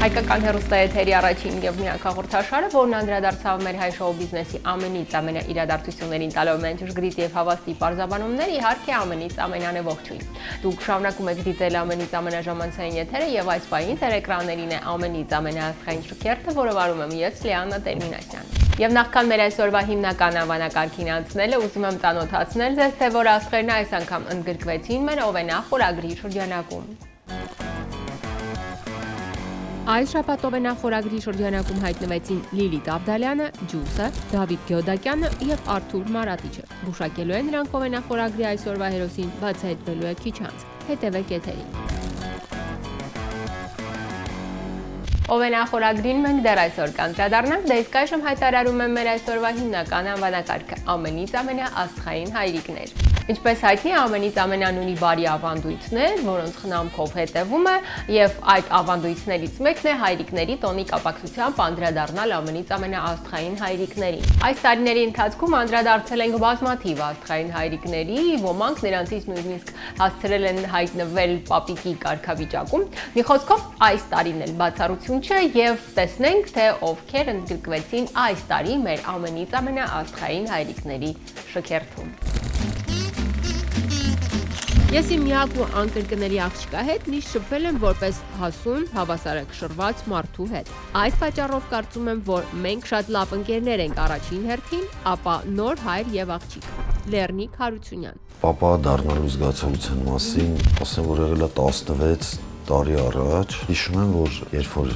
Հայկական հեռուստաեթերի առաջին և միակ հաղորդաշարը, որն անդրադարձավ մեր հայ շոու բիզնեսի ամենից ամենաիրադարձություններին տալով մեզ ճշգրիտ և հավաստի պարզաբանումներ, իհարկե ամենից ամենանեողջույն։ Դուք շարունակում եք դիտել ամենից ամենաժամանցային եթերը և այս պահին ձեր էկրաններին է ամենից ամենաաստղային շքերթը, որը վարում եմ ես Լիաննա Տերմինասյան։ Եվ նախքան մեր այսօրվա հիմնական անվանակարգին անցնելը, ուզում եմ ծանոթացնել ձեզ, թե որ աստղերն այս անգամ ընդգրկվեցին մեր Օվենա խորագրի շրջանակում։ Այս շաբաթ Օվենա խորագրի շրջանակում հայտնվեցին Լիլիթ Ավդալյանը, Ջուսը, Դավիթ Գեոդակյանը և Արթուր Մարատիչը։ Գուշակելու են նրանք Օվենա խորագրի այսօրվա հերոսին բացահայտվելու է քիչ անց։ Հետևեք եթերին։ Օվենա խորագրին մենք դեռ այսօր կանդրադառնանք, դե իսկ այժմ հայտարարում եմ մեր այսօրվա հիմնական անվանակարգը՝ ամենից ամենաաստղային հայրիկներ։ Ինչպես հայտնի է, ամենից ամենանունի բարի ավանդույթն է, որոնց խնամքով հետևում է, եւ այդ ավանդույթներից մեկն է հայրիկների տոնի կապակցությամբ անդրադառնալ ամենից ամենաաստղային հայրիկներին։ Այս տարիների ընթացքում անդրադարձել ենք բազմաթիվ աստղային հայրիկների, ոմանք նրանցից նույնիսկ հասցրել են հայտնվել պապիկի կարգավիճակում։ Մի խոսքով, այս տարին էլ բացառություն չէ եւ տեսնենք, թե ովքեր ընդգրկվեցին այս տարի մեր ամենից ամենաաստղային հայրիկների շքերթում։ Ես իմ միակ ու անկրկնելի աղջկա հետ միշտ շփվել եմ որպես հասուն, հավասարակշռված մարդու հետ։ Այդ պատճառով կարծում եմ, որ մենք շատ լավ ընկերներ ենք առաջին հերթին, ապա նոր հայր եւ աղջիկ։ Լեռնիկ Հարությունյան։ Պապա դառնալու զգացողության մասին ասեմ, որ եղել է 16 տարի առաջ։ Հիշում եմ, որ երբ որ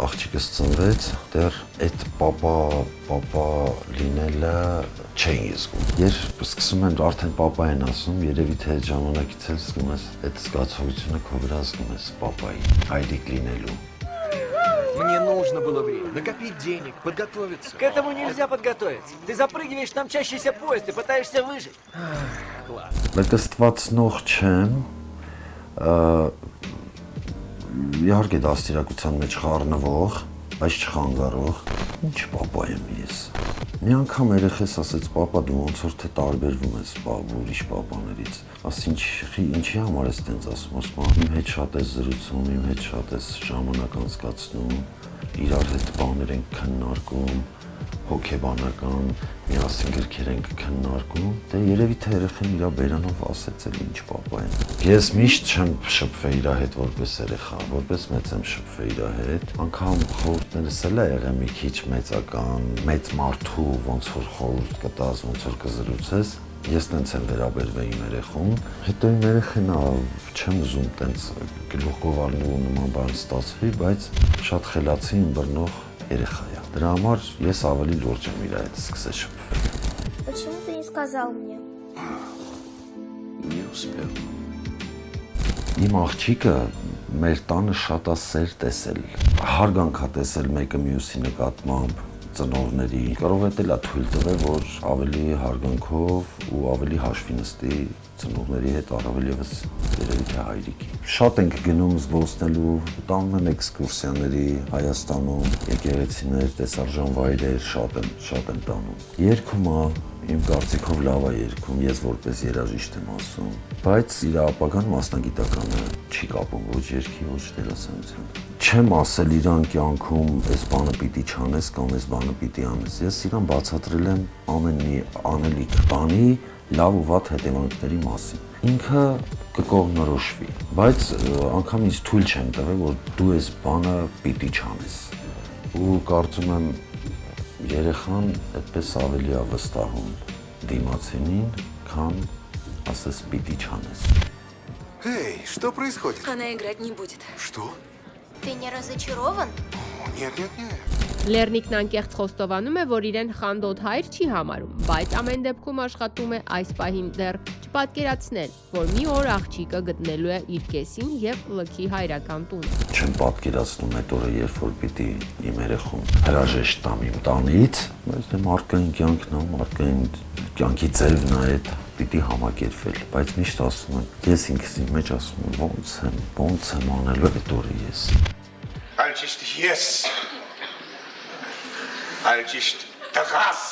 աղջիկս ծնվեց, դեռ այդ պապա լինելը չէի զգում։ Երբ սկսում եմ արդեն պապա են ասում, երևի թե այդ ժամանակից էլ զգում ես այդ զգացողությունը քո վրա զգում ես պապայի, հայրիկ լինելու։ Мне нужно было время, накопить денег, подготовиться. К этому нельзя подготовиться. Ты запрыгиваешь на мчащийся поезд и пытаешься выжить. Класс. Մեկստվածնող չեմ, իհարկե դաստիարակության մեջ խառնվող, բայց չխանգարող, ինչ պապա եմ ես։ Մի անգամ երեխես ասեց, պապա դու ոնց որ թե տարբերվում ես ուրիշ պապաներից, ասի ինչի համար ես տենց ասում, ասում իմ հետ շատ ես զրուցում, իմ հետ շատ ես ժամանակ անցկացնում, իրար հետ բաներ ենք քննարկում, հոգեբանական, միասին գրքեր ենք քննարկում, դե երևի թե երեխան իրա բերանով ասեց էլ ինչ պապա եմ։ Ես միշտ չեմ շփվել իրա հետ որպես երեխա, որպես մեծ եմ շփվել իրա հետ, անգամ խորհուրդներս էլ ա եղել մի քիչ մեծական, մեծ մարդու ոնց որ խորհուրդ կտաս, ոնց որ կզրուցես, ես տենց եմ վերաբերվել իմ երեխուն, հետո իմ երեխան չեմ ուզում տենց գլուխով առնու նման բան ստացվի, բայց շատ խելացի ըմբռնող երեխա է։ Դրա համար ես ավելի լուրջ եմ իր հետ սկսել շփվել։ Почему ты не сказал мне? Не успел. Իմ աղջիկը մեր տանը շատ է սեր տեսել, հարգանք է տեսել մեկը մյուսի նկատմամբ, ծնողների, կարող է դելա թույլ տվել, որ ավելի հարգանքով ու ավելի հաշվի նստի ծնողների հետ, առավել ևս երևի թե հայրիկի։ Շատ ենք գնում զբոսնելու, տանում եմ էքսկուրսիաների Հայաստանում, եկեղեցիներ, տեսարժան վայրեր, շատ եմ տանում։ Երգում է, իմ կարծիքով լավ է երգում, ես որպես երաժիշտ եմ ասում, բայց իր ապագան մասնագիտականը չի կապում ոչ երգի, ոչ դերասանության։ Չեմ ասել իրան կյանքում այս բանը պիտի չանես կամ այս բանը պիտի անես։ Ես իրան բացատրել եմ ամեն մի անելիք բանի լավ ու վատ հետևանքների մասին։ Ինքը կկողմնորոշվի, բայց անգամ ինձ թույլ չեմ տվել, որ դու այս բանը պիտի չանես։ Ու կարծում եմ երեխան այդպես ավելի է վստահում դիմացինին, քան ասես պիտի չանես։ Эй, что происходит? Она играть не будет. Что? Ты не разочарован? Нет. Լեռնիկն անկեղծ խոստովանում է, որ իրեն խանդոտ հայր չի համարում, բայց ամեն դեպքում աշխատում է այս պահին դեռ չպատկերացնել, որ մի օր աղջիկը գտնելու է իր կեսին եւ լքի հայրական տուն։ Չեմ պատկերացնում այդ օրը, երբ որ պիտի իմ երեխուն հրաժեշտ տամ իմ տանից, բայց դե մարդկային կյանքն է, մարդկային կյանքի ձևն է այդ, պիտի համակերպվել, բայց միշտ ասում եմ, ես ինքս իմ մեջ ասում եմ, ոնց եմ անելու այդ օրը ես։ Альчишт ես, альчишտ տղաս,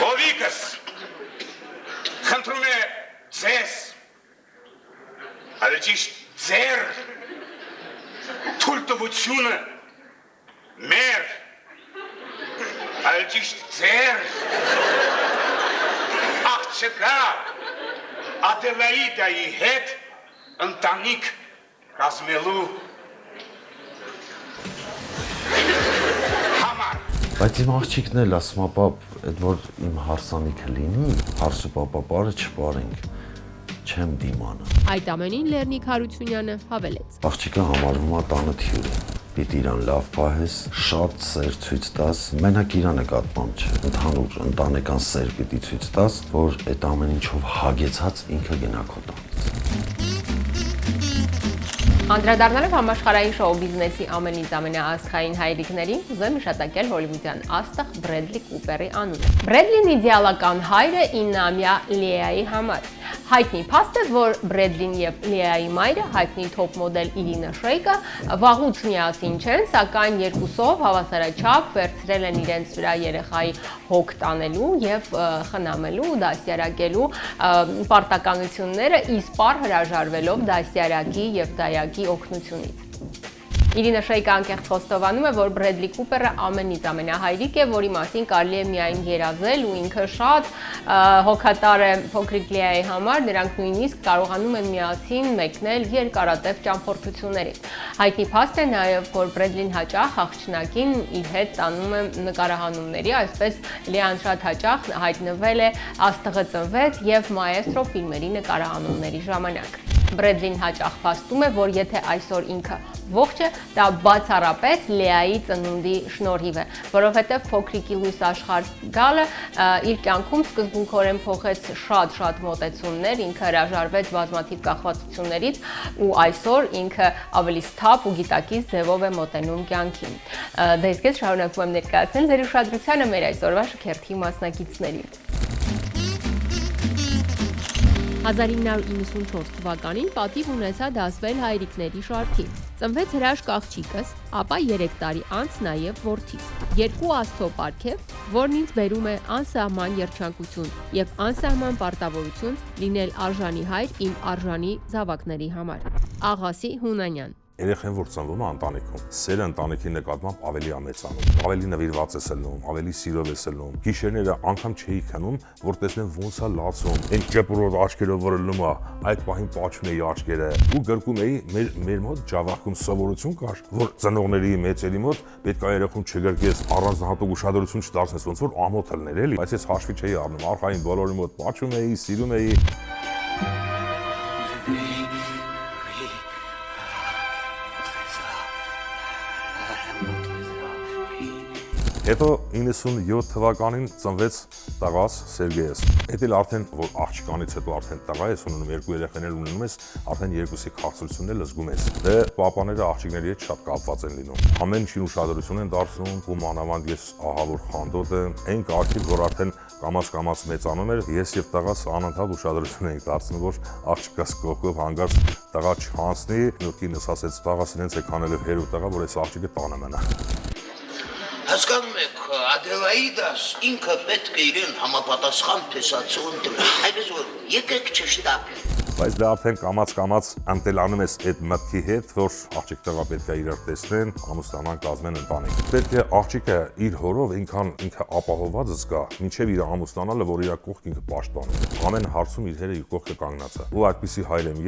հովիկս, խնդրում է ձեզ, ալջիշտ ձեր, թույլտվությունը մեր այլ ճիշտ ձեր աղջկա Ադելաիդայի հետ ընտանիք կազմելու համար։ Բայց իմ աղջիկն էլ ասում է, պապ, այդ որ իմ հարսանիքը լինի, հարսու պապապարը չպարենք, չեմ դիմանը։ Այդ ամենին Լեռնիկ Հարությունյանը հավելեց. Աղջիկը համարվում է տանը թյուր։ Պիտի իրան լավ պահես, շատ սեր ցույց տաս, մենակ իրան նկատմամբ չէ, ընդհանուր ընտանեկան սեր պիտի ցույց տաս, որ այդ ամեն ինչով հագեցած ինքը գնա քո տանից։ Անդրադառնալով համաշխարհային շոու բիզնեսի ամենից ամենաաստղային հայրիկներին, ուզում եմ հիշատակել հոլիվուդյան աստղ Բրեդլի Կուպերի անունը։ Բրեդլին իդեալական հայրը 9-ամյա Լեայի համար։ Հայտնի փաստ է, որ Բրեդլին եւ Լեայի մայրը, հայտնի թոփ մոդել Իրինա Շեյկը, վաղուց միասին չեն, սակայն երկուսով հավասարաչափ վերցրել են իրենց վրա երեխայի հոգ տանելու եւ խնամելու, դաստիարակելու պարտականությունները, իսպառ հրաժարվելով դաստիարակի եւ դայակի օգնությունից։ Իրինա Շեյկը անկեղծ խոստովանում է, որ Բրեդլի Կուպերը ամենից ամենահայրիկ է, որի մասին կարելի է միայն երազել ու ինքը շատ հոգատար է փոքրիկ Լեայի համար, նրանք նույնիսկ կարողանում են միասին մեկնել երկարատև ճամփորդությունների։ Հայտնի փաստ է նաև, որ Բրեդլին հաճախ աղջնակին իր հետ տանում է նկարահանումների, այսպես Լեան շատ հաճախ հայտնվել է «Աստղը ծնվեց» եւ «Մաեստրո» ֆիլմերի նկարահանումների ժամանակ։ Բրեդլին հաճախ փաստում է, որ եթե այսօր ինքը ողջ է, դա բացառապես Լեայի ծնունդի շնորհիվ է, որովհետև փոքրիկի լույս աշխարհ գալը իր կյանքում սկզբունքորեն փոխեց շատ մոտեցումներ, ինքը հրաժարվեց բազմաթիվ կախվածություններից ու այսօր ինքը ավելի սթափ ու գիտակից ձևով է մոտենում կյանքին։ Դա իսկ շարունակում եմ ներկայացնել ձեր ուշադրությանը մեր այսօրվա շքերթի մասնակիցներին։ 1994 թվականին պատիվ ունեցա դասվել հայրիկների շարքին։ Ծնվեց հրաշք աղջիկս, ապա 3 տարի անց նաև որդիս։ Երկու աստծո պարգև, որն ինձ բերում է անսահման երջանկություն եւ անսահման պարտավորություն լինել արժանի հայր իմ արժանի զավակների համար։ Աղասի Հունանյան։ Երեխան որ ծնվում է ընտանիքում, սերը ընտանիքի նկատմամբ ավելի է մեծանում, ավելի նվիրված ես ելնում, ավելի սիրով ես ելնում։ Գիշերները անգամ չէի քնում, որ տեսնեմ ոնց է լացում։ Այն ճեպուրով աչքերով որ լնում է, այդ պահին պաչում էի աչքերը ու գրկում էի մեր մոտ Ջավախքում սովորություն կար, որ ծնողների մեծերի մոտ պետք է երեխուն չգրկես, առանձնահատուկ ուշադրություն չդարձնես, ոնց որ ամոթ ելներ էլի, բայց ես հաշվի չէի առնում, արխային բոլորի մոտ պաչում էի, սիրում էի։ Հետո 97 թվականին ծնվեց տղաս Սերգեյս։ Այդ էլ արդեն որ աղջկանից հետո արդեն տղա ես ունենում, երկու երեխաներ ունենում ես, արդեն երկուսի քաղցրությունն էլ զգում ես։ Դե պապաները աղջիկների հետ շատ կապված են լինում։ Ամեն ինչին ուշադրություն են դարձնում, ու մանավանդ ես ահա որ խանդոտ եմ, այն կարգին որ արդեն կամաց մեծանում էր, ես եւ տղաս անընդհատ ուշադրություն էինք դարձնում, որ աղջիկաս կողքով հանգարց տղա չհանցնի, նորքինս ասեց տղաս ինձ է կանելով հերու տղա, որ այս աղջիկը տանը մնա։ Հասկանում եք, Ադելաիդաս ինքը պետք է իրեն համապատասխան տեսացում դրի, այնպես որ եկեք չշտապ։ Բայց դա արդեն կամաց անտելանում ես այդ մտքի հետ, որ աղջիկ տղա պետք է իրար տեսնեն, ամուսնանան, կազմեն ընտանիք։ Պետք է աղջիկը իր հորով ինքան ինքը ապահոված զգա, մինչև իր ամուսնանալը, որ իր կողք ինքը պաշտպանում։ Ամեն հարցում իր հերը իր կողքը կանգնած է։ Ու այդպիսի հայր եմ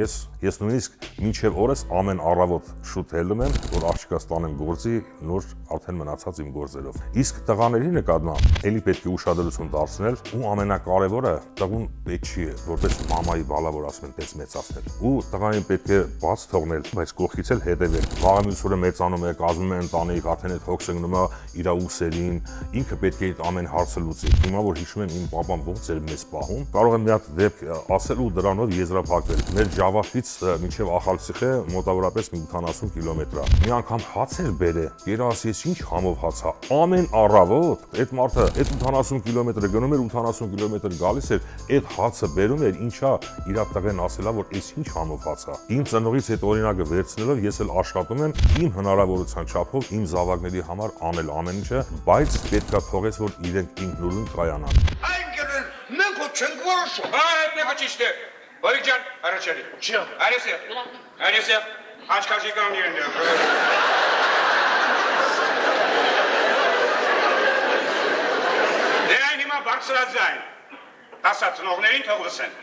ես նույնիսկ մինչև օրս ամեն առավոտ շուտ հելնում եմ, որ աղջիկաս տանեմ գործի, նոր արդեն մնացած իմ գործերով։ Իսկ տղաների նկատմամբ էլի պետք է ուշադրություն դարձնել, ու ամենակարևորը տղուն պետք չի որպես մամայի բալա, որ ասում են պես մեծացնել։ Ու տղային պետք է բաց թողնել, բայց կողքից էլ հետևել։ Վաղամյուս օրը մեծանում է, կազմում է ընտանիք, արդեն այդ հոգսը գնում է իր ուսերին, ինքը պետք է այդ ամեն հարցը լուծի։ Հիմա որ հիշում եմ իմ պապան ոնց էր մեզ պահում, կարող եմ մի հատ դեպք ասել ու դրանով եզրափակվել։ Մեր Ջավախից մինչև Ախալցիխե մոտավորապես 80 կիլոմետր է։ Մի անգամ հաց էր բերե, երաս ես ինչ համով հաց է։ Ամեն առավոտ այդ մարդը այդ 80 կիլոմետրը գնում էր, 80 կիլոմետր գալիս էր, այդ հացը բերում էր, ինչա իր տղեն ասելա, որ այս ինչ համով հաց է։ Իմ ծնողից այդ օրինակը վերցնելով ես էլ աշխատում եմ իմ հնարավորության չափով իմ զավակների համար անել ամեն ինչը, բայց պետքա թողես, որ իրենք ինքնուրույն կայանան։ Անգելն մենք չենք որոշում։ Այդ մեկը ճիշտ է։ Բարի ջան, առաջարի։ Արեսը։ Աչքաշի կամ երնյակ։ Դե այն հիմա բարձրաձայն։ Ասա ծնողներին թող լսեն։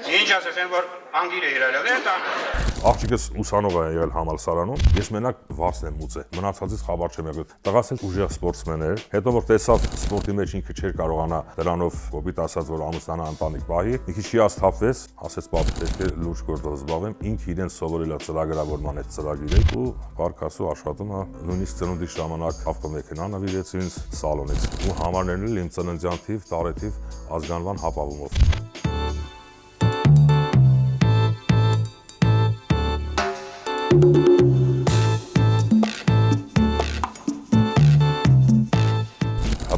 Ինչ ասեն, որ անգիր է իրարել, է տան։ Աղջիկս ուսանող է եղել համալսարանում, ես մենակ վարձն եմ ուծել, մնացածից խաբար չեմ եղել։ Տղաս էլ ուժեղ սպորտսմեն էր, հետո որ տեսավ սպորտի մեջ ինքը չէր կարողանա դրանով կոպիտ ասած որ ամուսնանա ընտանիք պահի, մի քիչ հիասթափվեց, ասեց պապ պետք է լուրջ գործով զբաղվեմ, ինքը իրեն սովորել է ծրագրավորման այդ ծրագիրը ու կարգասու աշխատում է, նույնիսկ ծնունդի ժամանակ ավտոմեքենա նվիրեց ինձ սալոնից ու համարներն էլ իմ ծննդյան թիվ, տարեթիվ ազգանվան հապավումով։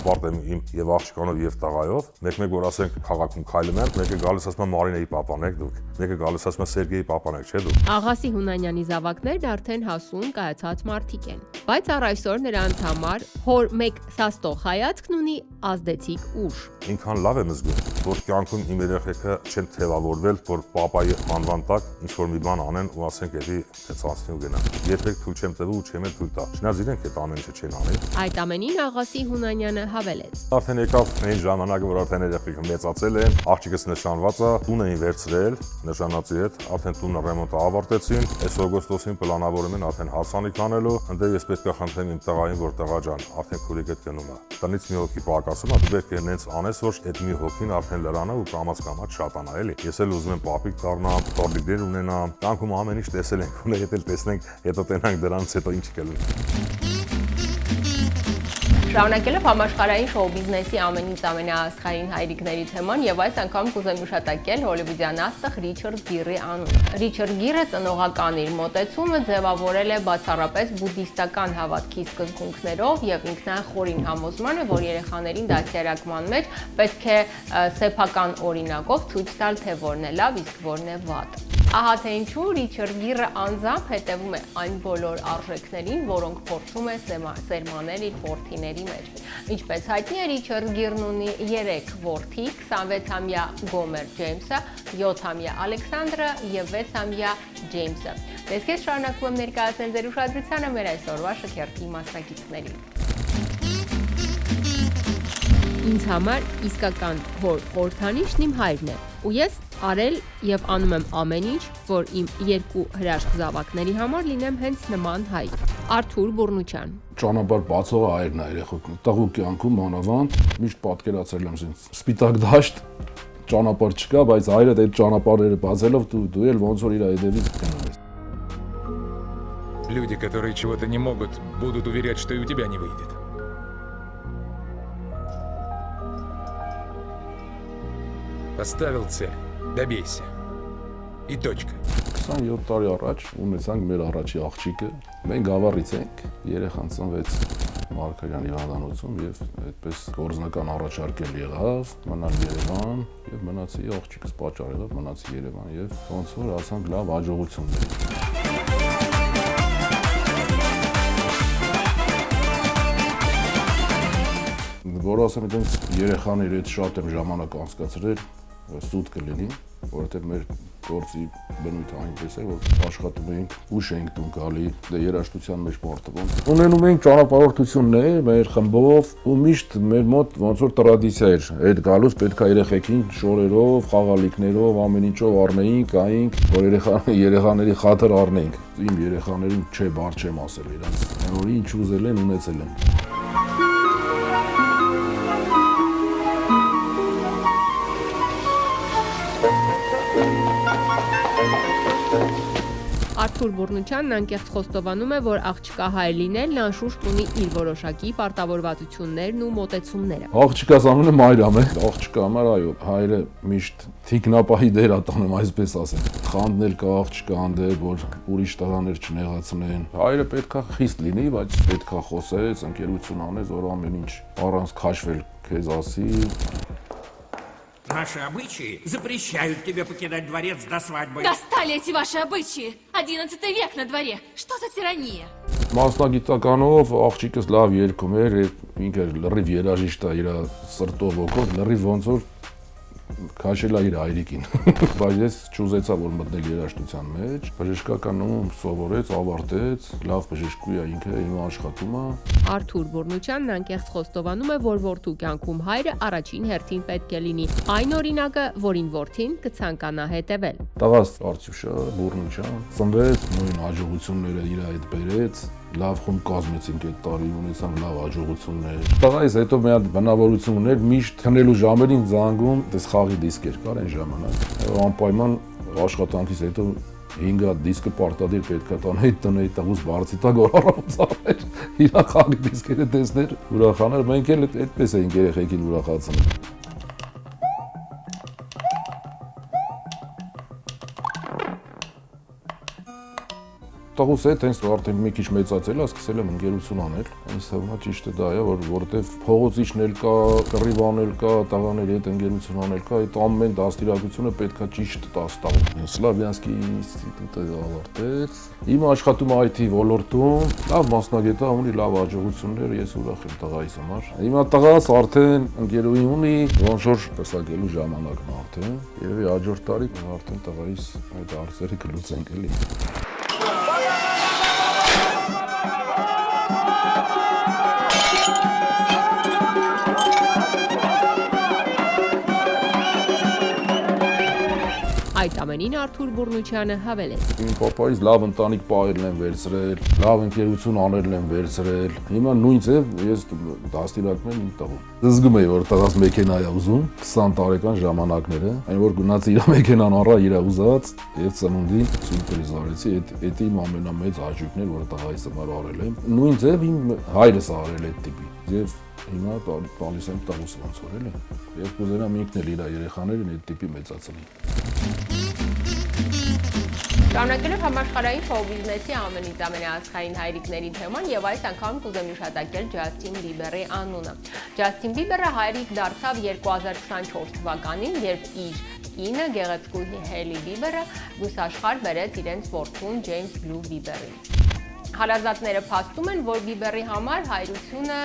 Հպարտ եմ իմ եւ աղջկանով եւ տղայով, մեկ-մեկ որ ասենք քաղաքում քայլում են, մեկը գալիս ասում է Մարինեի պապան եք դուք, մեկը գալիս ասում է Սերգեյի պապան եք, չէ՞ դուք։ Աղասի Հունանյանի զավակներն արդեն հասուն կայացած մարդիկ են, բայց առ այսօր նրանց համար հոր մեկ սաստող հայացքն ունի ազդեցիկ ուժ։ Ինքան լավ եմ զգում, որ կյանքում իմ երեխեքը չեն թևավորվել, որ պապայի անվան տակ ինչ որ մի բան անեն ու ասենք էլի ցածնի ու գնա։ Երբեք թույլ չեմ տվել ու չեմ էլ թույլ տա։ Չնայած իրենք այդ ամեն ինչը չեն անի։ Այդ ամենին Աղասի Հունանյանը հավելեց. Արդեն եկավ այն ժամանակը, որ արդեն երեխեքը մեծացել են, աղջիկս նշանված է, տուն էին վերցրել նշանածի հետ, արդեն տունը ռեմոնտը ավարտեցին, այս օգոստոսին պլանավորում են արդեն հարսանիք անելու, ընդ ես պետք է խնդրեմ իմ տղային, որ տղա ջան, արդեն քուրիկ հետ գնում է։ Տնից մի հոգի պակասում է, դու պետք է նենց անես, որ այդ մի հոգին արդեն լրանա ու կամաց շատանա, էլի։ Ես էլ ուզում եմ պապիկ դառնամ, տորլիկներ ունենամ, կյանքում ամեն ինչ տեսել ենք, ու հետ էլ տեսնենք, հետո տենանք դրանից հետո ինչ կլինի։ Շարունակելով համաշխարհային շոու բիզնեսի ամենից ամենաաստղային հայրիկների թեման եւ այս անգամ կուզեմ ուշատակել հոլիվուդյան աստղ Ռիչարդ Գիրի անունը։ Ռիչարդ Գիրը ծնողական իր մոտեցումը ձևավորել է բացառապես բուդդիստական հավատքի սկզբունքներով եւ ինքնախորին համոզմանը, որ երեխաներին դաստիարակման մեջ պետք է սեփական օրինակով ցույց տալ, թե որն է լավ, իսկ որն է վատ։ Ահա թե ինչու Ռիչարդ Գիրը անձամբ հետևում է այն բոլոր արժեքներին, որոնք փորձում է սերմանել իր որդիների մեջ։ Ինչպես հայտնի է, Ռիչարդ Գիրն ունի 3 որդի՝ 26-ամյա Գոմեր Ջեյմսը, 7-ամյա Ալեքսանդրը եւ 6-ամյա Ջեյմսը։ Ես քեզ շարունակում եմ ներկայացնել ձեր ուշադրությանը մեր այսօրվա շքերթի մասնակիցներին։ Ինձ համար իսկական հոր խորհրդանիշն իմ հայրն է, ու ես արել եւ անում եմ ամեն ինչ, որ իմ 2 հրաշք զավակների համար լինեմ հենց նման հայ։ Արթուր Բուրնուչյան։ Ճանապարհ բացող հայրն է երեխոք։ Տղու կյանքում մանավանդ միշտ պատկերացրել եմ ինձ սպիտակ դաշտ, ճանապարհ չկա, բայց հայրդ այդ ճանապարհները բացելով դու էլ ոնց որ իր հետևից գնում ես։ Люди, которые чего-то не могут, будут уверять, что и у тебя не выйдет. Поставил цель, добейся. И точка. 27 տարի առաջ ունեցանք մեր առաջի աղջիկը, մենք գավառից ենք, երեխան ծնվեց Մարգարյան հիվանդանոցում եւ այդպես գործնական առաջարկել եղավ, մնալ Երևան եւ մնացի աղջիկս պատճառելով մնացի Երևան եւ ոնց որ ասանք լավ հաջողություններ։ Որ ասեմ, այդպես երեխաների հետ շատ եմ ժամանակ անցկացրել, սուտ կլինի, որովհետև մեր գործի բնույթը այնպես է, որ աշխատում ենք, ուշ ենք տուն գալի, դե երաժշտության մեջ պարտվում։ Ունենում ենք ճանապարհորդություններ մեր խմբով ու միշտ մեր մոտ ոնց որ տրադիցիա էր, այդ գալուց պետք է երեխեքին շորերով, խաղալիքներով, ամեն ինչով առնեինք, գայինք, որ երեխաների խաթր առնենք։ Իմ երեխաներին չէ, բար չեմ ասել իրանց, որ ինչ ուզել են, ունեցել են։ Արթուր Բուրնուչյանն անկեղծ խոստովանում է, որ աղջկա հայր լինելն անշուշտ ունի իր որոշակի պարտավորվածություններն ու մոտեցումները։ Աղջկաս անունը Մայրամ է, աղջկա համար այո, հայրը միշտ թիկնապահի դեր ատանում, այսպես ասեմ։ Խանդնել կա աղջկա հանդեպ, որ ուրիշ տղաներ չնեղացնեն։ Հայրը պետքա խիստ լինի, բայց պետքա խոսես, ընկերություն անես, որ ամեն ինչ առանց քաշվել քեզ ասի։ Наши обычаи запрещают тебе покидать дворец до свадьбы. Достали эти ваши обычаи! 11 век на дворе. Что за тирания? Մասնագիտականով աղջիկս լավ երգում էր, ինքը լրիվ երաժիշտ է, իր սրտով ոգով, լրիվ ոնց որ քաշել է իր հայրիկին։ Բայց ես չուզեցա որ մտնել երաժշտության մեջ, բժշկականում սովորեց, ավարտեց, լավ բժշկուհի է ինքը, հիմա աշխատում է։ Արթուր Բուրնուչյանն անկեղծ խոստովանում է, որ որդու կյանքում հայրը առաջին հերթին պետք է լինի։ Այն օրինակը, որին որդին կցանկանա հետևել։ Տղաս Արտյուշը Բուրնուչյան ծնվեց, նույն հաջողությունները իր հետ բերեց, լավ խումբ կազմեցինք այդ տարի, ունեցանք լավ հաջողություններ։ Տղայիս հետո մի հատ բնավորություն ուներ, միշտ քնելու ժամերին զանգում, դες խաղի դիսկեր կար այն ժամանակ։ Անպայման աշխատանքից հետո 5 հատ դիսկը պարտադիր պետք է տանեի տնեի տղուս բարձի տակ առավոտ ծառեր, իր խաղի դիսկերը տեսներ, ուրախաներ, մենք էլ այդպես էինք երեխեքին ուրախացնում։ Տղուս հետ հենց արդեն մի քիչ մեծացել է, սկսել եմ ընկերություն անել։ Այս հիմա ճիշտը դա է, որովհետև փողոցիչն էլ կա, կռիվան էլ կա, տղաների հետ ընկերություն անել կա, այդ ամեն դաստիարակությունը պետքա ճիշտ տաղում։ Սլավյանսկի ինստիտուտը ավարտեց։ Հիմա աշխատում եմ IT ոլորտում, լավ մասնագետ է, ունի լավ հաջողություններ, ես ուրախ եմ տղայիս համար։ Հիմա տղաս արդեն ընկերուհի ունի, ոնց որ տեսակելու ժամանակն արդեն, եւ հաջորդ տարի արդեն տղայիս այդ հարցերը կլուծենք էլի։ Այդ ամենին Արթուր Բուրնուչյանը հավելեց. Իմ պապայից լավ ընտանիք պահելն եմ վերցրել, լավ ընկերություն աներն եմ վերցրել։ Հիմա նույն ձև ես դաստիարակում եմ իմ տղուն։ Զգում եմ, որ տղաս մեքենա է ուզում, 20 տարեկան ժամանակները, այն որ գնաց իր մեքենան առա, իր ուզած, եւ ծնունդին սուրպրիզ արեցի, այդ իմ ամենամեծ հաճույքն էր, որ տղայիս համար արել եմ։ Նույն ձև իմ հայրս արել այդ տիպի։ Եվ հիմա տալիս եմ տղուս ոնց որ էլի։ Եվ կուզենամ ինքն էլ իր երեխաներին այդ տիպի մեծացնի։ Շարունակելով համաշխարհային շոու-բիզնեսի ամենից ամենաազգային հայրիկների թեման եւ այս անգամ կուզեմ հիշատակել Ջասթին Բիբերի անունը։ Ջասթին Բիբերը հայրիկ դարձավ 2024 թվականին, երբ իր կինը գեղեցկուհի Հեյլի Բիբերը զուսաշխարհ բերեց իրենց որդուն Ջեյմս Բլու Բիբերին։ Հարազատները փաստում են, որ Բիբերի համար հայրությունը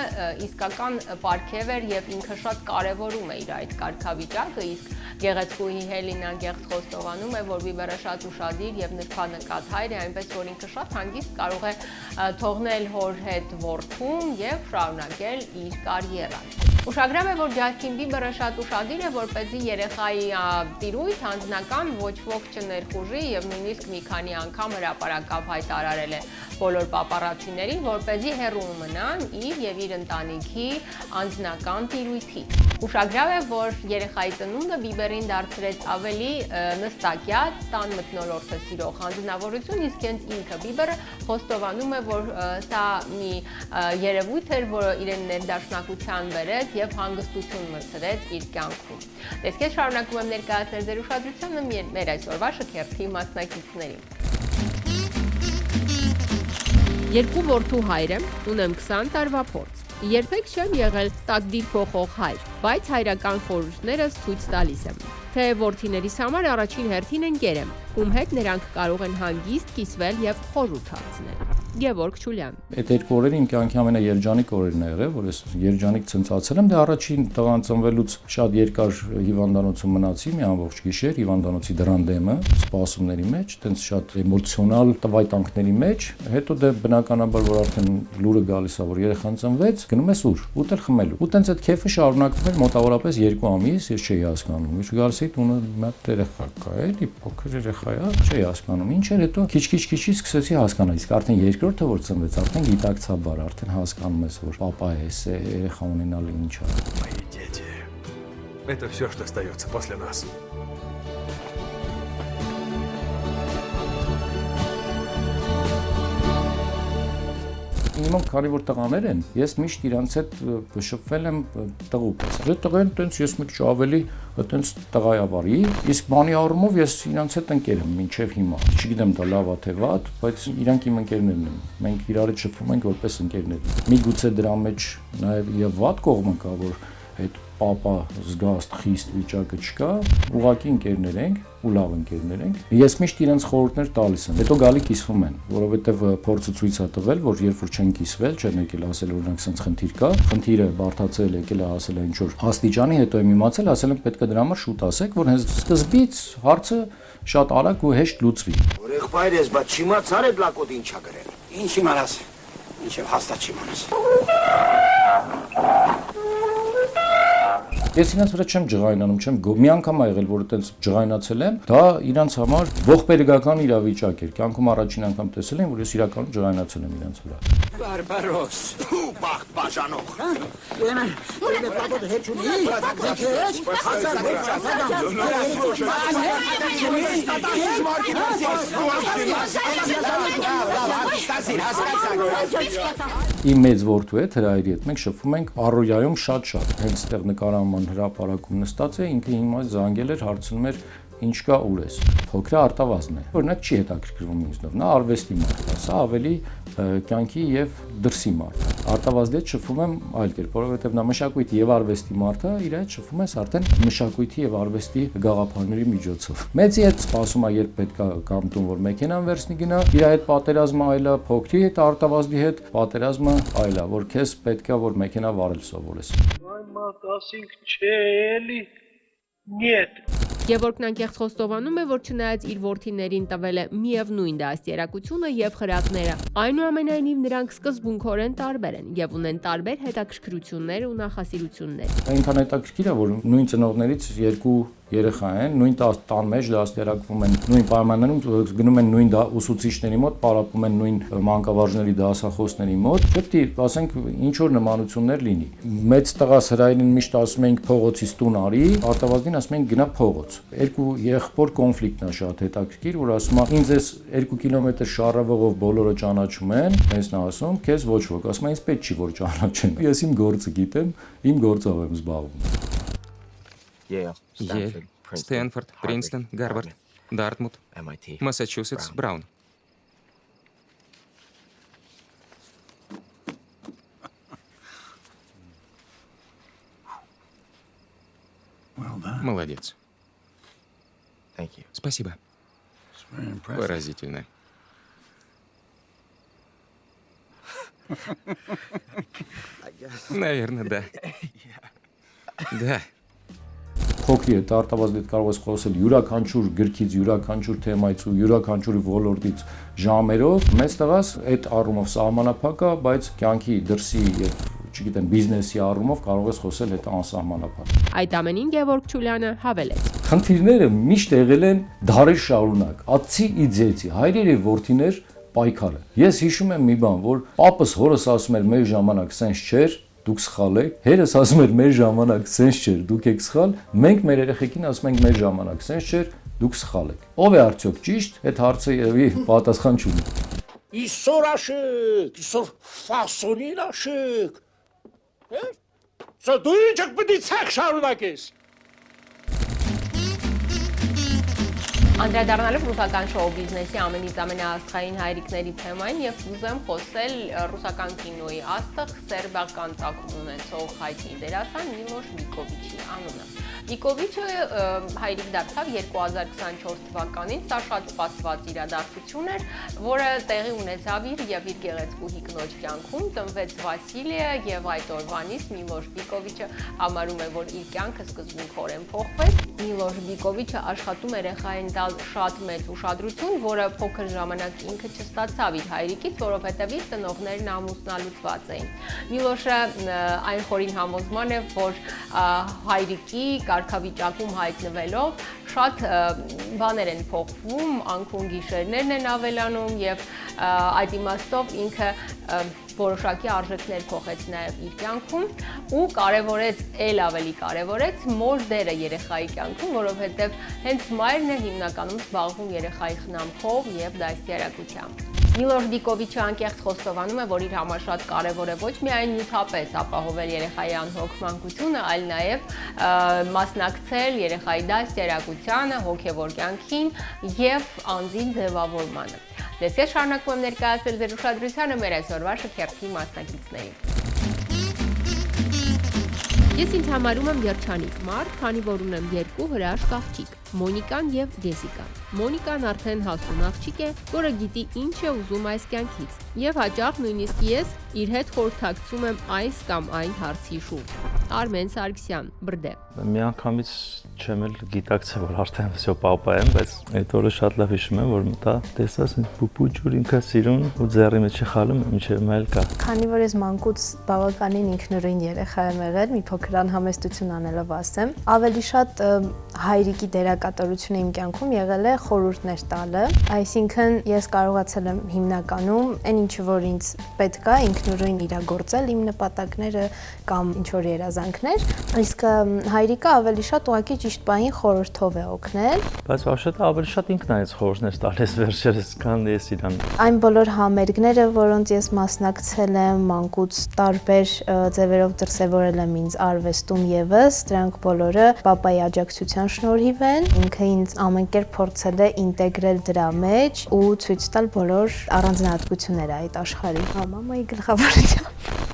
իսկական պարգև էր եւ ինքը շատ կարեւորում է իր այդ կարգավիճակը, իսկ գեղեցկուհի Հելին անկեղծ խոստովանում է, որ Բիբերը շատ ուշադիր եւ նրբանկատ հայր է, այնպես որ ինքը շատ հանգիստ կարող է թողնել հոր հետ որդուն եւ շարունակել իր կարիերան։ Ուշագրավ է, որ Ջասթին Բիբերը շատ ուշադիր է, որպեսզի երեխայի տիրույթ անձնական ոչ ոք չներխուժի եւ նույնիսկ մի քանի անգամ հրապարակավ հայտարարել է բոլոր պապարացիներին, որպեսզի հեռու մնան իր եւ իր ընտանիքի անձնական տիրույթից։ Ուշագրավ է, որ երեխայի ծնունդը Բիբերին դարձրեց ավելի նստակյաց, տան մթնոլորտը սիրող անձնավորություն, իսկ հենց ինքը Բիբերը խոստովանում է, որ սա մի երևույթ էր, որը իրեն ներդաշնակության բերեց եւ հանգստություն մտցրեց իր կյանքում։ Տեսքեզ շարունակում եմ ներկայացնել ձեր ուշադրությանը մեր այսօրվա շքերթի մասնակիցներին։ Երկու որդու հայր եմ, ունեմ 20 տարվա փորձ։ Երբեք չեմ եղել տակդիր փոխող հայր, բայց հայրական խորհուրդներս ցույց տալիս եմ, թե որդիներիս համար առաջին հերթին ընկեր եմ, ում հետ նրանք կարող են հանգիստ կիսվել եւ խորհուրդ հարցնել։ Գևորգ Չուլյան։ Այդ երկու օրերը իմ կյանքի ամենաերջանիկ օրերն ա եղել, որ ես երջանիկ ցնցացել եմ, դե առաջին տղան ծնվելուց շատ երկար հիվանդանոցում մնացի, մի ամբողջ գիշեր հիվանդանոցի դռան դեմը, սպասումների մեջ, տենց շատ էմոցիոնալ տվայտանքների մեջ, հետո դե բնականաբար որ արդեն լուրը գալիս ա, որ երեխան ծնվեց, գնում ես ուր, ուտել խմելու։ Ու տենց այդ քեֆը շարունակվում էր մոտավորապես 2 ամիս, ես չէի հասկանում։ Ինչ գալիս էի տունը մի հատ երեխա կա, էլի փոքր երեխա է, չէի հասկանում։ Ինչ էր հետո քիչ-քիչ սկսեցի հասկանալ, իսկ արդեն երկրորդը որ ծնվեց, արդեն գիտակցաբար, արդեն հասկանում ես, որ պապա ես, երեխա ունենալը ինչ է։ Мои дети. Это все, что остается после нас. Իմ քանի որ տղաներ են, ես միշտ իրանց հետ շփվել եմ տղուպես։ Այդ տղեն տենց ես մի քիչ ավելի տենց տղայավարի, իսկ բանի առումով ես իրանց հետ ընկեր եմ մինչև հիմա։ Չգիտեմ դա լավ է թե վատ, բայց իրանք իմ ընկերներն են։ Մենք իրար հետ շփվում ենք որպես ընկերներ։ Միգուցե դրա մեջ նաև եւ վատ կողմը կա, որ այդ պապա զգաստ խիստ վիճակը չկա, ուղղակի ընկերներ ենք ու լավ ընկերներ ենք։ Ես միշտ իրենց խորհուրդներ տալիս եմ, հետո գալի կիսվում են, որովհետև փորձը ցույց է տվել, որ երբ որ չեն կիսվել, չեն եկել ասել օրինակ sense խնդիր կա, խնդիրը բարդացել եկել է ասել ինչ որ աստիճանի, հետո եմ իմացել, ասել եմ պետք է դրա համար շուտ ասեք, որ հենց սկզբից հարցը շատ արագ ու հեշտ լուծվի։ Որ եղբայր ես, բայց չիմացար այդ լակոտը ինչա գրել։ Ինչ իմանաս, ինչև հաստատ չիմանաս։ Ես իրանց վրա չեմ ջղայնանում, չեմ մի անգամ ա եղել, որ այտենց ջղայնացել եմ, դա իրանց համար ողբերգական իրավիճակ էր։ Կյանքում առաջին անգամ տեսել եմ, որ ես իրականում ջղայնացել եմ իրանց վրա։ Բարբարոս, բախտ բաժանող։ Իմ մեծ որդու հետ հրայրի հետ մենք շփվում ենք առօրյայում շատ-շատ։ Հենց այդտեղ նկարահանման հրապարակում նստած է, ինքը հիմա զանգել էր, հարցնում էր ինչ կա ուր ես։ Փոքրը արտավազն է, օրինակ չի հետաքրքրվում ինձնով, նա արվեստի մարդ է, սա ավելի կյանքի եւ դրսի մարդ է։ Արտավազդի հետ շփվում եմ այլ կերպ, որովհետեւ նա մշակույթի եւ արվեստի մարդ է, իր հետ շփվում ես արդեն մշակույթի եւ արվեստի գաղափարների միջոցով։ Մեծի հետ սպասում է, երբ պետքա կամ տուն որ մեքենան վերցնի գնա, իր հետ պատերազմը այլ է, փոքրի հետ արտավազդի հետ պատերազմը այլ է, որ քեզ պետքա որ մեքենա վարել սովորես։ Ասինք չէ էլի, նիետ։ Գևորգն անկեղծ խոստովանում է, որ չնայած իր որդիներին տվել է միևնույն դաստիարակությունը եւ խրատները, այնուամենայնիվ նրանք սկզբունքորեն տարբեր են եւ ունեն տարբեր հետաքրքրություններ ու նախասիրություններ։ Այնքան հետաքրքիր է, որ նույն ծնողներից երկու երեխա են, նույն տան մեջ դաստիարակվում են, նույն պայմաններում գնում են նույն ուսուցիչների մոտ, պարապում են նույն մանկավարժների դասախոսների մոտ, չպետք է ասենք ինչ որ նմանություններ լինի։ Մեծ տղաս Հրայրին միշտ ասում ենք փողոցից տուն արի, արտավազդին ասում ենք գնա փողոց։ Երկու եղբոր կոնֆլիկտն է շատ հետաքրքիր, որ ասում է ինձ էս 2 կիլոմետր շառավղով բոլորը ճանաչում են, ես նա ասում քեզ ոչ ոք, ասում ինձ պետք չի որ ճանաչեն։ Ես իմ գործը գիտեմ, իմ գործով եմ զբաղվում։ Yale, Стэнфорд, Принстон, Гарвард, Дартмут, Массачусетс, Браун. Молодец. Спасибо. Поразительно. Наверное, да. Да. Փոքրի հետ արտավազդի հետ կարող ես խոսել յուրաքանչյուր գրքից, յուրաքանչյուր թեմայից ու յուրաքանչյուր ոլորտից ժամերով, մեծ տղաս այդ առումով սահմանափակ է, բայց կյանքի դրսի եւ չգիտեմ բիզնեսի առումով կարող ես խոսել հետ անսահմանափակ։ Այդ ամենին Գևորգ Չուլյանը հավելեց. Խնդիրները միշտ եղել են դարեր շարունակ, ածի իձեցի, հայրեր եւ որդիներ պայքարը։ Ես հիշում եմ մի բան, որ պապս հորս ասում էր մեր ժամանակ սենց չէր, դուք սխալ եք, հերս ասում էր մեր ժամանակ սենց չէր, դուք եք սխալ, մենք մեր երեխեքին ասում ենք մեր ժամանակ սենց չէր, դուք սխալ եք։ Ով է արդյոք ճիշտ, այդ հարցը երևի պատասխան չունի։ Իսօր աշիկ, իսօր ֆասոնին աշիկ։ Սա դու ինչ եք պետք է ցեք շարունակես։ Անդրադառնալով ռուսական շոու բիզնեսի ամենից ամենաաստղային հայրիկների թեմային եւ ուզեմ խոսել ռուսական կինոյի աստղ սերբական ծագում ունեցող հայտնի դերասան Միլոշ Բիկովիչի անունը։ Բիկովիչը հայրիկ դարձավ 2024 թվականին, սա շատ սպասված իրադարձություն էր, որը տեղի ունեցավ իր եւ իր գեղեցկուհի կնոջ կյանքում, ծնվեց Վասիլիա եւ այդ օրվանից Միլոշ Բիկովիչը համարում է, որ իր կյանքը սկզբունքորեն փոխվեց։ Միլոշ Բիկովիչը աշխատում է երեխային շատ մեծ ուշադրություն, որը փոքր ժամանակ ինքը չստացավ իր հայրիկից, որովհետև իր ծնողներն ամուսնալուծված էին։ Միլոշը այն խորին համոզման է, որ հայրիկի կարգավիճակում հայտնվելով շատ բաներ են փոխվում, անքուն գիշերներն են ավելանում եւ այդ իմաստով ինքը որոշակի արժեքներ փոխեց նաև իր կյանքում ու կարևորեց, ել ավելի կարևորեց մոր դերը երեխայի կյանքում, որովհետև հենց մայրն է հիմնականում զբաղվում երեխայի խնամքով եւ դաստիարակությամբ։ Միլոշ Բիկովիչը անկեղծ խոստովանում է, որ իր համար շատ կարևոր է ոչ միայն նյութապես ապահովել երեխայի անհոգ մանկությունը, այլ նաև մասնակցել երեխայի դաստիարակությանը, հոգևոր կյանքին եւ անձի ձևավորմանը։ Դες ես շարունակում եմ ներկայացնել ձեր ուշադրությանը մեր այսօրվա շքերթի մասնակիցներին։ Ես ինձ համարում եմ երջանիկ մարդ, քանի որ ունեմ երկու հրաշք աղջիկ՝ Մոնիկան եւ Ջեսիկան։ Մոնիկան արդեն հասուն աղջիկ է, որը գիտի ինչ է ուզում այս կյանքից, եւ հաճախ նույնիսկ ես իր հետ խորհրդակցում եմ այս կամ այն հարցի շուրջ։ Արմեն Սարգսյան, Բրդե։ Մի անգամից չեմ էլ գիտակցել, որ արդեն վсё պապա եմ, բայց այդ օրը շատ լավ հիշում եմ, որ մտա, տեսած պուպու ջուր ինքը սիրուն ու ձեռի մեջ խալում, ինչեւ մայլ կա։ Քանի որ ես մանկուց բավականին ինքնուրույն երեխա եմ եղել, մի փոքր անհամեստություն անելով ասեմ, ավելի շատ հայրիկի դերակատարությունը իմ կյանքում եղել է խորհուրդներ տալը, այսինքն ես կարողացել եմ հիմնականում այն ինչը որ ինձ պետք է ինքնուրույն իրագործել իմ նպատակները կամ ինչ որ երազանքներ, իսկ հայրիկը ավելի շատ ուղղակի ճիշտ բանին խորհրդով է օգնել։ Բայց вообще-то ավելի շատ ինքն է այս խորհուրդներ տալիս վերջերս, քան ես իրան։ Այն բոլոր համերգները, որոնց ես մասնակցել եմ մանկուց տարբեր ձևերով դրսևորել եմ ինձ արվեստում եւս, դրանք բոլորը պապայի աջակցության շնորհիվ են։ Ինքը ինձ ամեն կերպ փորձել է ինտեգրել դրա մեջ ու ցույց տալ բոլոր առանձնահատկությունները այդ աշխարհի։ Մամայի գլխավորությամբ։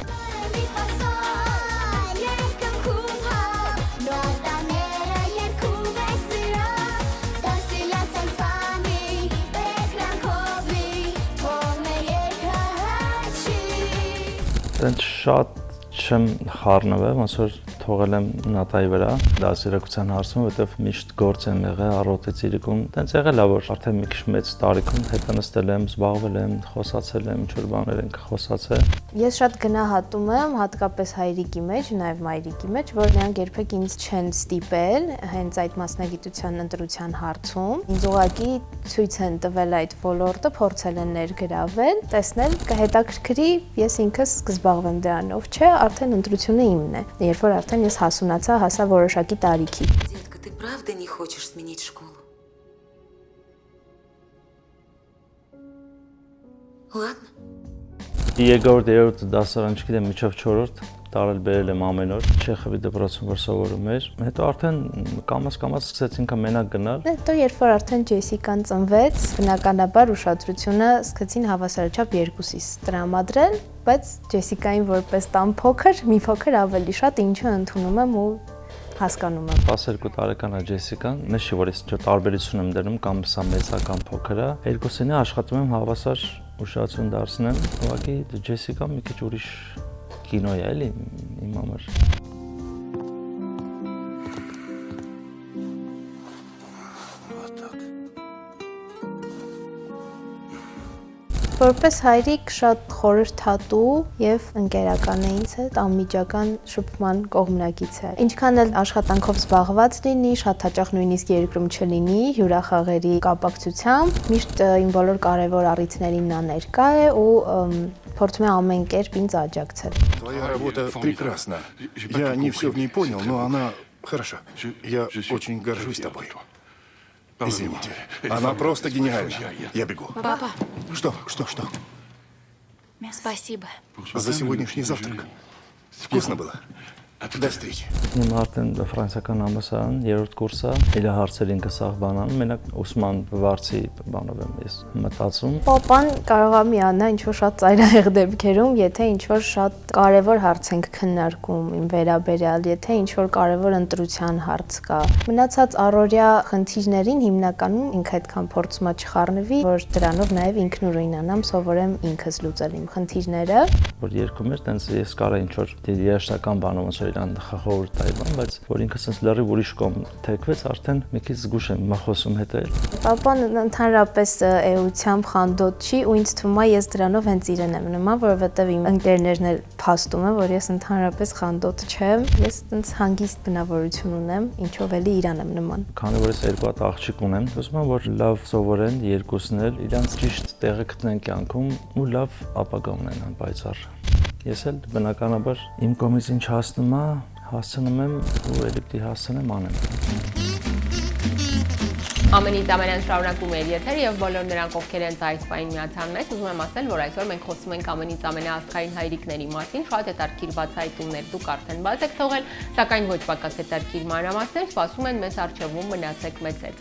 Դենց շատ չեմ խառնվել, ոնց որ թողել եմ նատայի վրա դասերակցության հարցում, որովհետև միշտ գործ եմ եղել, առօրյա ցիրիկում, դենց եղել է, որ արդեն մի քիչ մեծ տարիքում հետանստել եմ, զբաղվել եմ, խոսացել եմ, ինչ որ բաներ ենք խոսացել։ Ես շատ գնահատում եմ, հատկապես հայրիկի մեջ, նաև մայրիկի մեջ, որ նրանք երբեք ինձ չեն ստիպել հենց այդ մասնագիտության ընտրության հարցում։ Ինձ ուղղակի ցույց են տվել այդ ոլորտը, փորձել են ներգրավել, տեսնել կհետաքրքրի, ես ինքս կզբաղվեմ դրանով, չէ, արդեն ընտրությունը իմն է։ Երբ որ արդեն ես հասունացա, հասա որոշակի տարիքի։ Детка, ты правда не хочешь сменить школу? Ладно. Երկրորդ, երրորդ դասարան, չգիտեմ, միջով 4-րդ տարել բերել եմ ամեն օր Չեխովի դպրոցում որ սովորում էր։ Հետո արդեն կամաց սկսեցինք մենակ գնալ։ Հետո երբ որ արդեն Ջեսիկան ծնվեց, բնականաբար ուշադրությունը սկսեցին հավասարաչափ երկուսիս տրամադրել, բայց Ջեսիկային որպես տան փոքր, մի փոքր ավելի շատ ինչը ընդունում եմ ու հասկանում եմ։ 12 տարեկան է Ջեսիկան, նշի որ ես ինչ տարբերություն եմ դնում կամ սա մեծ է կամ փոքր է, երկուսին աշխատում եմ հավասար ուշադրություն դարձնեմ։ Ուղղակի Ջեսիկան մի քիչ ուրիշ կինո է էլի իմ համար։ Որպես հայրիկ շատ խորհրդատու եւ ընկերական է ինձ հետ, անմիջական շփման կողմնակից է։ Ինչքան էլ աշխատանքով զբաղված լինի, շատ հաճախ նույնիսկ երկրում չլինի, հյուրախաղերի կապակցությամբ, միշտ իմ բոլոր կարևոր առիթներին նա ներկա է ու փորձում է ամեն կերպ ինձ աջակցել։ Твоя работа прекрасна. Я не все в ней понял, но она хороша. Я очень горжусь тобой. Извините. Она просто гениальна. Я бегу. Папа. Что? Спасибо. За сегодняшний завтрак. Вкусно было. До встречи. Իմ արդեն ֆրանսիական համալսարան, երրորդ կուրսը, իր հարցեր ինքը սաղ բանանում, մենակ Ոսման Վարդի բանով եմ ես մտածում։ Պապան կարող է միանա ինչ-որ շատ ծայրահեղ դեպքերում, եթե ինչ-որ շատ կարևոր հարց ենք քննարկում իմ վերաբերյալ, եթե ինչ-որ կարևոր ընտրության հարց կա։ Մնացած առօրյա խնդիրներին հիմնականում ինքը այդքան փորձում է չխառնվի, որ դրանով նաև ինքնուրույնանամ, սովորեմ ինքս լուծել իմ խնդիրները։ Որ երկում էր, տենց ես կարա ինչ-որ երաշտական բանով ոնց իրան խախորդ տայի բան, բայց որ ինքը sense լրիվ ուրիշ կողմ թեքվեց, արդեն մի քիչ զգուշ եմ մախոսում հետ էլ։ Պապան ընդհանրապես էությամբ խանդոտ չի ու ինձ թվում է ես դրանով հենց իրեն եմ նման, որովհետև իմ ընկերներն էլ փաստում են, որ ես ընդհանրապես խանդոտ չեմ, ես այնց հանգիստ բնավորություն ունեմ, ինչով էլի իրան եմ նման։ Քանի որ ես երկու հատ աղջիկ ունեմ, ուզում եմ որ լավ սովորեն երկուսն էլ, իրանց ճիշտ տեղը գտնեն կյանքում ու լավ ապագա ունենան անպայծառ։ Ես էլ բնականաբար իմ կողմից ինչ հասնում է, հասցնում եմ ու ելի պիտի հասցնեմ անեմ։ Ամենից ամենան շարունակում էր եթերը եւ բոլոր նրանք ովքեր են այս պահին միացան մեզ, ուզում եմ ասել, որ այսօր մենք խոսում ենք ամենից ամենաաստղային հայրիկների մասին, շատ հետաքրքիր բացահայտումներ դուք արդեն բաց եք թողել, սակայն ոչ պակաս հետաքրքիր մանրամասներ սպասում են մեզ առջևում, մնացեք մեզ հետ։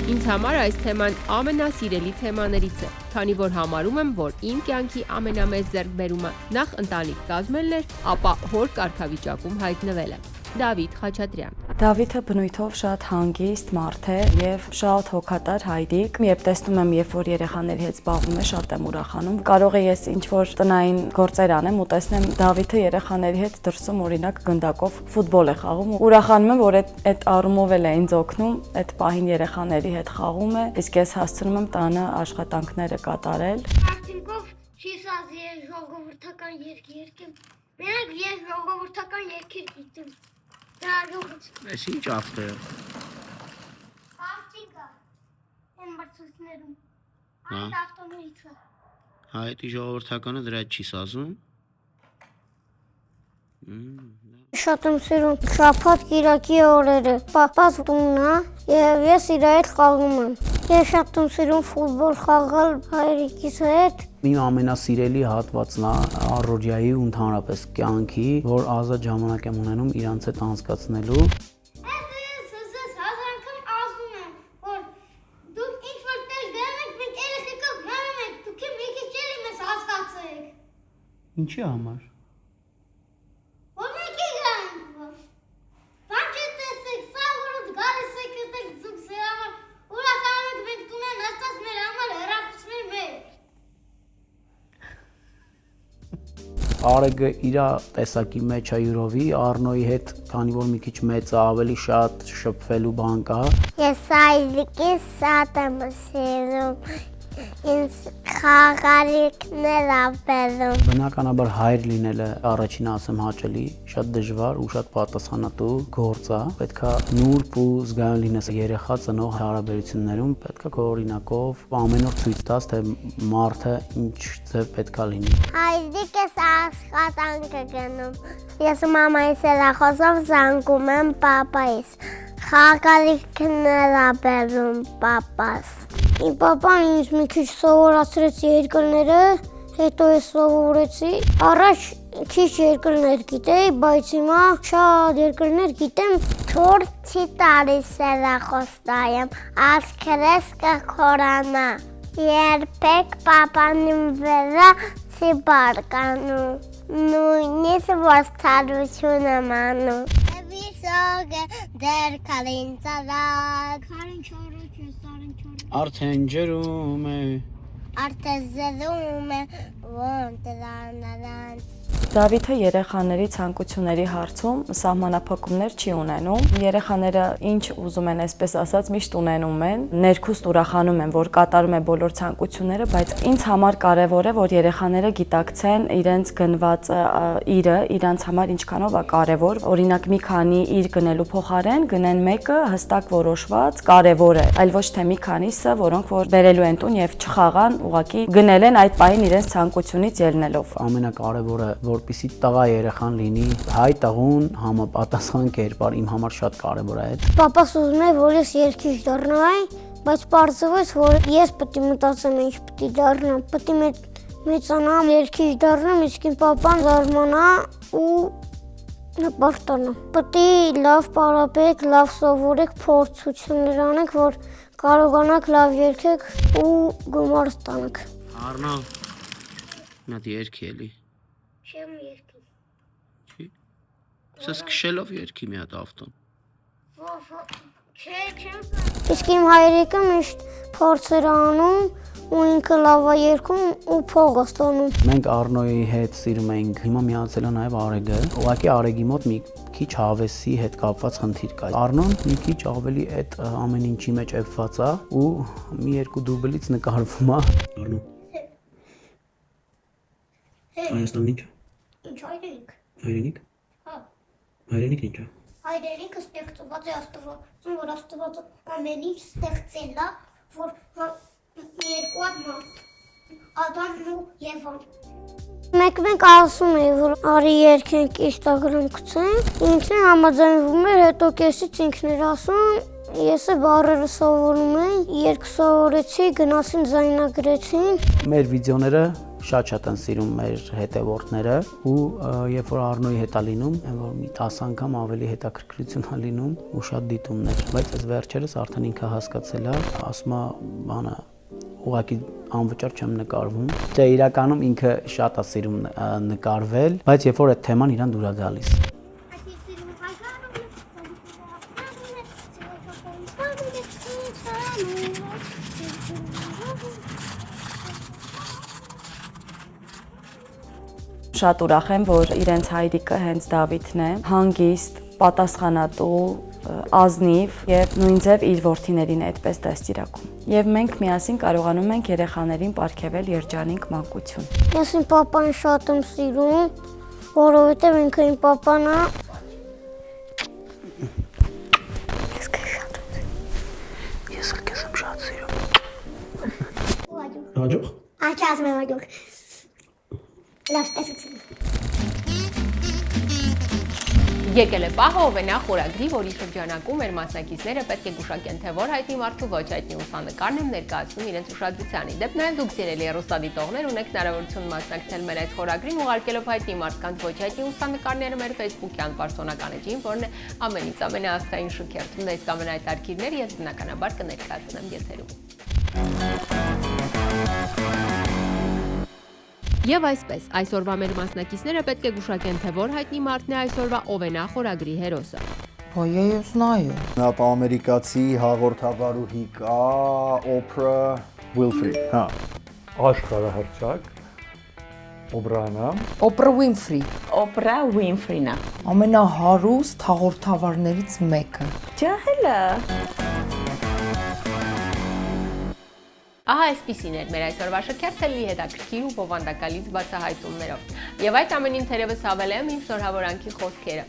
Ինձ համար այս թեման ամենասիրելի թեմաներից է, քանի որ համարում եմ, որ իմ կյանքի ամենամեծ ձեռքբերումը նախ ընտանիք կազմելն էր, ապա հոր կարգավիճակում հայտնվելը։ Դավիթ Խաչատրյան։ Դավիթը բնույթով շատ հանգիստ մարդ է եւ շատ հոգատար հայրիկ։ Երբ տեսնում եմ, երբ որ երեխաների հետ զբաղվում է, շատ եմ ուրախանում։ Կարող է ես ինչ-որ տնային գործեր անեմ ու տեսնեմ Դավիթը երեխաների հետ դրսում օրինակ գնդակով ֆուտբոլ է խաղում։ Ուրախանում եմ, որ այդ առումով էլ է ինձ օգնում, այդ պահին երեխաների հետ խաղում է, իսկ ես հասցնում եմ տանը աշխատանքները կատարել։ Արդյունքով չի սազի է ժողովրդական երկեմ։ Մենակ ես ժողովրդական երկեր գիտեմ։ Այս ինչ ավտ է։ Աղջիկը եմ բարձություններում, այդ ավտոմիցը։ Հայտի ժողովրդականը դրա չի սազում։ Շատ եմ սիրում շաբաթ կիրակի օրերը, պապաս տունն է և ես իր հետ խաղում եմ։ Ես շատ եմ սիրում ֆուտբոլ խաղալ հայրիկիս հետ։ Իմ ամենասիրելի հատվածն է առօրյայի ու ընդհանրապես կյանքի, որ ազատ ժամանակ եմ ունենում իրանց հետ անցկացնելու։ Ես հազար անգամ ասում եմ, որ դուք ինչ-որ տեղ գնում եք, մենք երեխեքով մնում ենք, դուք մի քիչ էլի մեզ հասկացեք։ Ինչի համար։ Որ մենք ենք բանջի տեսեք, սա որոց գալիս եք ետեք ձուկ սեր համար, ուրախանում եք մենք տունեն աստած մեր համար հեռախոսներ մեր։ Արեգը իր տեսակի մեջ է յուրովի, Առնոյի հետ, քանի որ մի քիչ մեծ է, ավելի շատ շփվելու բան կա։ Ես այրիկիս շատ եմ սիրում, ինձ խաղալիքներ ապերում։ Բնականաբար հայր լինելը առաջին ասեմ հաճելի, շատ դժվար ու շատ պատասխանատու գործ է։ Պետք է նուրբ ու զգայուն լինես երեխա ծնող հարաբերություններում, պետք է քո օրինակով ամեն օր ցույց տաս, թե մարդը ինչ ձև պետք է լինի։ Հայրիկս աշխատանք է գնում։ Ես մամայիս հեռախոսով զանգում եմ պապայիս։ Խաղալիքներ ապերում պապաս։ Իմ պապան ինձ մի քիչ սովորացրեց երկրները, հետո ես սովորեցի։ Առաջ քիչ երկրներ գիտեի, բայց հիմա շատ երկրներ գիտեմ։ Թուրքի տարիս հեռախոս տայեմ, ասքրես կխորանա։ Երբեք պապան իմ վրա չի բարկանում։ Նույնիսկ որ ցարություն եմ անում։ Վիսոգը դեր քալին ծալակ։ Քարին չորոք ես սարին չորոք։ Արդեն ջրում է։ Արդեն զրում է ոնտրանալան։ Դավիթը երեխաների ցանկությունների հարցում սահմանափակումներ չի ունենում։ Երեխաները ինչ ուզում են, այսպես ասած, միշտ ունենում են։ Ներքուստ ուրախանում են, որ կատարում է բոլոր ցանկությունները, բայց ինձ համար կարևոր է, որ երեխաները գիտակցեն իրենց գնված իրը, իրանց համար ինչքանով է կարևոր։ Օրինակ մի քանի իր գնելու փոխարեն գնեն մեկը հստակ որոշված կարևոր է, այլ ոչ թե մի քանիսը, որոնք որ բերելու են տուն եւ չխաղան, ուղղակի գնել են այդ պահին իրենց ցանկությունից ելնելով։ Ամենակարևորը որպեսզի տղա երեխան լինի հայ տղուն համապատասխան կերպար, իմ համար շատ կարևոր է այդ։ Պապաս ուզում է, որ ես երգիչ դառնայի, բայց պարզվեց, որ ես պետք է մտածեմ ինչ պետք է դառնամ, պետք է մեծանամ, երգիչ դառնամ, իսկ իմ պապան զարմանա ու նպարտանա։ Պետք է լավ պարապեք, լավ սովորեք, փորձություններ անեք, որ կարողանաք լավ երգեք ու գումար ստանաք։ Առնա, նա երգի էլի։ Չեմ երկի։ Չի։ Սա սկսելով երկի մի հատ ավտոն։ Չեմ։ Իսկ իմ հայրիկը միշտ փորձեր անում ու ինքը լավ է երգում ու փող է ստանում։ Մենք Առնոյի հետ սիրում ենք, հիմա միացել է նաև Արեգը։ Ուղղակի Արեգի մոտ մի քիչ հավեսի հետ կապված խնդիր կա։ Առնոն մի քիչ ավելի այդ ամեն ինչի մեջ էփված է ու մի երկու դուբլից նկարվում է։ Առնո։ Հայաստանն ինչ է։ Ինչ հայրենիք։ Հայրենիք։ Հա։ Հայրենիք ինչ է։ Հայրենիքը ստեղծված է Աստվածություն, որ Աստվածը ամեն ինչ ստեղծել է, որ երկու հատ մարդ, Ադամն ու Եվան։ Մեկ ասում էի, որ արի երգենք Instagram գցենք, ինքն համաձայնվում էր, հետո կեսից ինքն էր ասում, ես է բառերը սովորում էի, երգ սովորեցի, գնացին ձայնագրեցին։ Մեր վիդեոները շատ են սիրում մեր հետևորդները ու երբ որ Արնոյի հետ է լինում, որ մի 10 անգամ ավելի հետաքրքրություն է լինում ու շատ դիտումներ, բայց այս վերջերս արդեն ինքը հասկացել է, ասում է, բանը ուղղակի անվճար չեմ նկարվում։ Դե իրականում ինքը շատ է սիրում նկարվել, բայց երբ որ այդ թեման իրան դուր է գալիս։ Շատ ուրախ եմ, որ իրենց հայրիկը հենց Դավիթն է, հանգիստ, պատասխանատու, ազնիվ եւ նույն ձև իր որդիներին այդպես դաստիարակում։ Եվ մենք միասին կարողանում ենք երեխաներին պարգևել երջանիկ մանկություն։ Ես իմ պապան շատ եմ սիրում, որովհետեւ ինքը իմ պապան է։ Ես քեզ եմ շատ սիրում։ Հաջող։ Ահա եմ հաջող։ Լավ, տեսեք։ Եկել է պահը Օվենա խորագրի, որի շրջանակում մեր մասնակիցները պետք է գուշակեն, թե որ հայտնի մարդու ոչ հայտնի լուսանկարն են ներկայացնում իրենց ուշադրությանի։ Դեպ նաև դուք սիրելի հեռուստադիտողներ ունեք հնարավորություն մասնակցել մեր այս խորագրին, ուղարկելով հայտնի մարդկանց ոչ հայտնի լուսանկարները մեր Facebook-յան պարսոնական էջին, որն է ամենից ամենաաստղային շքերթում։ Դες կամ այդ արքիվներ ես բնականաբար կներկայացնեմ եթերում։ Եվ այսպես, այսօրվա մեր մասնակիցները պետք է գուշակեն, թե որ հայտնի մարդն է այսօրվա Օվենա խորագրի հերոսը։ Я ее знаю. Նա ամերիկացի հաղորդավարուհի կա, Օփրա Ուինֆրի, հա։ Աշխարհահռչակ Օբրանա։ Օպրա Ուինֆրի։ Օպրա Ուինֆրին է։ Ամենահարուստ հաղորդավարներից մեկը։ Ջահելը։ Ահա այսպիսին էր մեր այսօրվա շքերթը լի հետաքրքիր ու բովանդակալից բացահայտումներով։ Եվ այդ ամենին թերևս հավելեմ իմ շնորհավորանքի խոսքերը։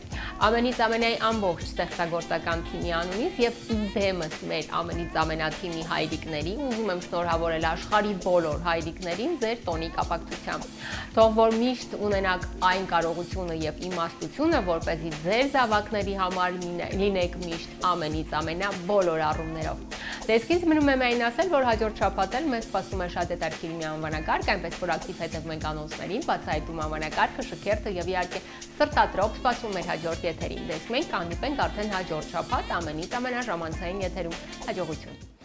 Ամենից ամենայի ամբողջ ստեղծագործական թիմի անունից եւ իդեմս մեր ամենից ամենաթիմի հայրիկների ուզում եմ շնորհավորել աշխարհի բոլոր հայրիկներին ձեր տոնի կապակցությամբ։ Թող որ միշտ ունենաք այն կարողությունը եւ իմաստությունը, որպեսզի ձեր զավակների համար լինեք միշտ ամենից ամենա բոլոր առումներով։ Դեսքից մնում եմ այն ասել, որ հաջորդ շաբաթ մեզ սպասում է շատ հետաքրքիր մի անվանակարգ, այնպես որ ակտիվ հետևում ենք անոնսներին, բացահայտում անվանակարգը, շքերթը եւ իհարկե սրտատրոփ սպասում մեր հաջորդ եթերին։ Դες մենք կհանդիպենք արդեն հաջորդ շաբաթ ամենից ամենաժամանցային եթերում։ Հաջողություն։